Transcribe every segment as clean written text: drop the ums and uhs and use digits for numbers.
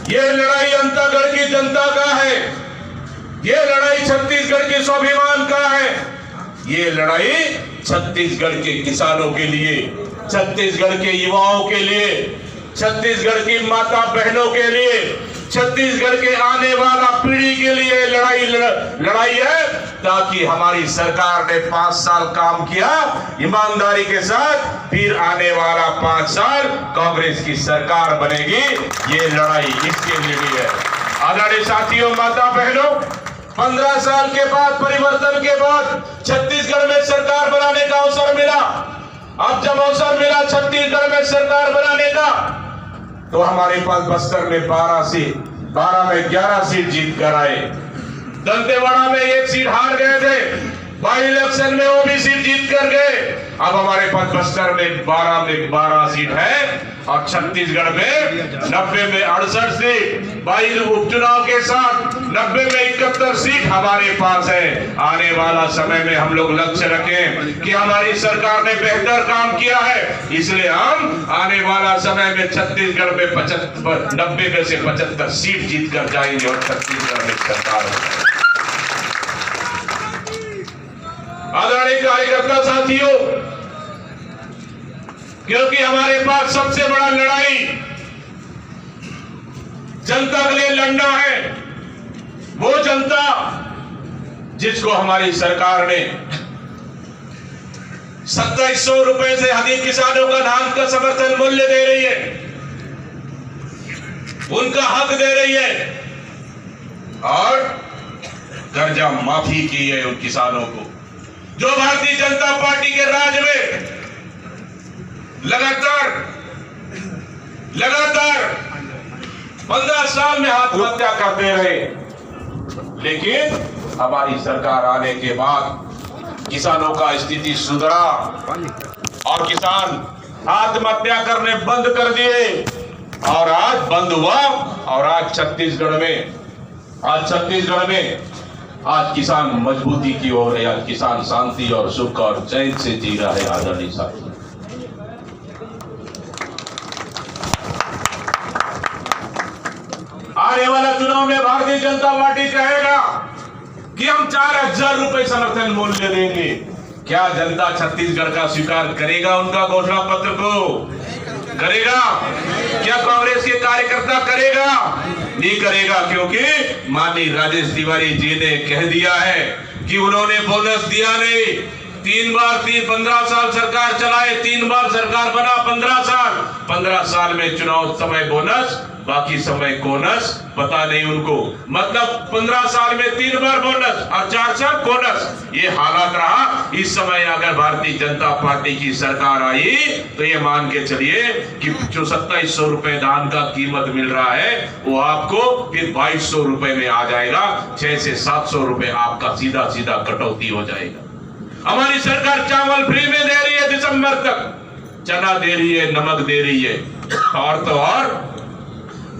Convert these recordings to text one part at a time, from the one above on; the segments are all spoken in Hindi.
ये लड़ाई अंतागढ़ की जनता का है, ये लड़ाई छत्तीसगढ़ के स्वाभिमान का है, ये लड़ाई छत्तीसगढ़ के किसानों के लिए, छत्तीसगढ़ के युवाओं के लिए, छत्तीसगढ़ की माता बहनों के लिए, छत्तीसगढ़ के आने वाला पीढ़ी के लिए लड़ाई है, ताकि हमारी सरकार ने 5 साल काम किया ईमानदारी के साथ, फिर आने वाला 5 साल कांग्रेस की सरकार बनेगी। ये लड़ाई इसके लिए भी है। आदरणीय साथियों, माता बहनों, 15 साल के बाद, परिवर्तन के बाद छत्तीसगढ़ में सरकार बनाने का अवसर मिला। अब जब अवसर मिला छत्तीसगढ़ में सरकार बनाने का, तो हमारे पास बस्तर में 12 में 11 सीट जीत कर आए। दंतेवाड़ा में 1 सीट हार गए थे, बाई इलेक्शन में वो भी सीट जीत कर गए। अब हमारे पास बस्तर में 12 सीट है और छत्तीसगढ़ में 90 में 68 सीट, बाई उपचुनाव के साथ 90 में 71 सीट हमारे पास है। आने वाला समय में हम लोग लक्ष्य रखें कि हमारी सरकार ने बेहतर काम किया है, इसलिए हम आने वाला समय में छत्तीसगढ़ में 90 में से 75 सीट जीत कर जाएंगे और छत्तीसगढ़ में सरकार होगी। आदरणीय कार्यकर्ता साथियों, क्योंकि हमारे पास सबसे बड़ा लड़ाई जनता के लिए लड़ना है, वो जनता जिसको हमारी सरकार ने 2700 रुपए से अधिक किसानों का धान का समर्थन मूल्य दे रही है, उनका हक दे रही है और कर्जा माफी की है उन किसानों को, जो भारतीय जनता पार्टी के राज में लगातार 15 साल में आत्महत्या करते रहे। लेकिन हमारी सरकार आने के बाद किसानों का स्थिति सुधरा और किसान आत्महत्या करने बंद कर दिए और आज बंद हुआ और आज छत्तीसगढ़ में आज किसान मजबूती की ओर है, आज किसान शांति और सुख और चैन से जी रहा है। आदरणीय साथी, आने वाला चुनाव में भारतीय जनता पार्टी कहेगा कि हम 4000 रुपए समर्थन मूल्य देंगे। क्या जनता छत्तीसगढ़ का स्वीकार करेगा? उनका घोषणा पत्र को करेगा? क्या कांग्रेस के कार्यकर्ता करेगा? नहीं करेगा, क्योंकि माननीय राजेश तिवारी जी ने कह दिया है कि उन्होंने बोनस दिया नहीं। 15 साल सरकार चलाए, 3 बार सरकार बना, 15 साल में चुनाव समय बोनस, बाकी समय कोनस, पता नहीं उनको। मतलब 15 साल में 3 बार बोनस और 4 साल कोनस, ये हालात रहा। इस समय अगर भारतीय जनता पार्टी की सरकार आई तो ये मान के चलिए कि जो 2700 रुपए धान का कीमत मिल रहा है वो आपको फिर 2200 रुपए में आ जाएगा। 600 से 700 रुपए आपका सीधा सीधा कटौती हो जाएगा। हमारी सरकार चावल फ्री में दे रही है, दिसंबर तक चना दे रही है, नमक दे रही है, और तो और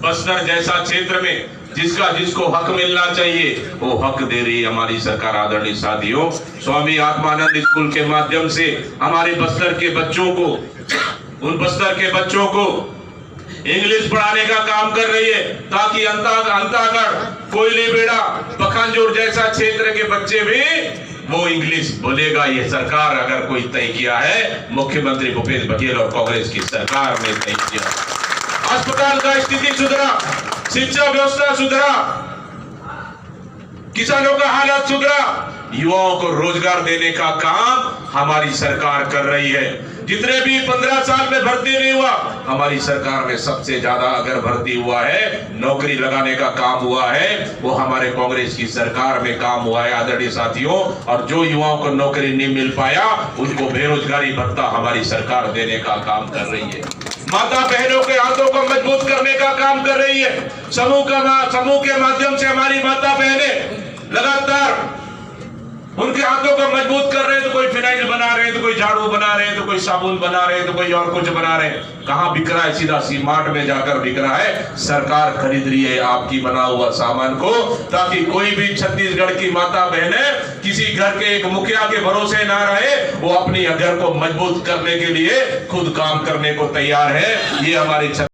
बस्तर जैसा क्षेत्र में जिसको हक मिलना चाहिए वो हक दे रही है हमारी सरकार। आदरणीय साथियों, स्वामी आत्मानंद स्कूल के माध्यम से हमारे बस्तर के बच्चों को इंग्लिश पढ़ाने का काम कर रही है, ताकि अंतागढ़, कोयलीबेड़ा, पखांजूर जैसा क्षेत्र के बच्चे भी वो इंग्लिश बोलेगा। ये सरकार अगर कोई तय किया है, मुख्यमंत्री भूपेश बघेल और कांग्रेस की सरकार ने तय किया। अस्पताल का स्थिति सुधरा, शिक्षा व्यवस्था सुधरा, किसानों का हालात सुधरा, युवाओं को रोजगार देने का काम हमारी सरकार कर रही है। जितने भी 15 साल में भर्ती नहीं हुआ, हमारी सरकार में सबसे ज्यादा अगर भर्ती हुआ है, नौकरी लगाने का काम हुआ है, वो हमारे कांग्रेस की सरकार में काम हुआ है। आदरणीय साथियों, और जो युवाओं को नौकरी नहीं मिल पाया उनको बेरोजगारी भत्ता हमारी सरकार देने का काम कर रही है। माता बहनों के हाथों को मजबूत करने का काम कर रही है। समूह के माध्यम से हमारी माता बहनें लगातार उनके हाथों को मजबूत कर रहे हैं। तो कोई फिनाइल बना रहे हैं, तो कोई झाड़ू बना रहे हैं, तो कोई साबुन बना रहे हैं, तो कोई और कुछ बना रहे हैं। कहां बिक रहा है? सीधा सीमार्ट में जाकर बिक रहा है। सरकार खरीद रही है आपकी बना हुआ सामान को, ताकि कोई भी छत्तीसगढ़ की माता बहनें किसी घर के एक मुखिया के भरोसे ना रहे, वो अपनी घर को मजबूत करने के लिए खुद काम करने को तैयार है। ये हमारी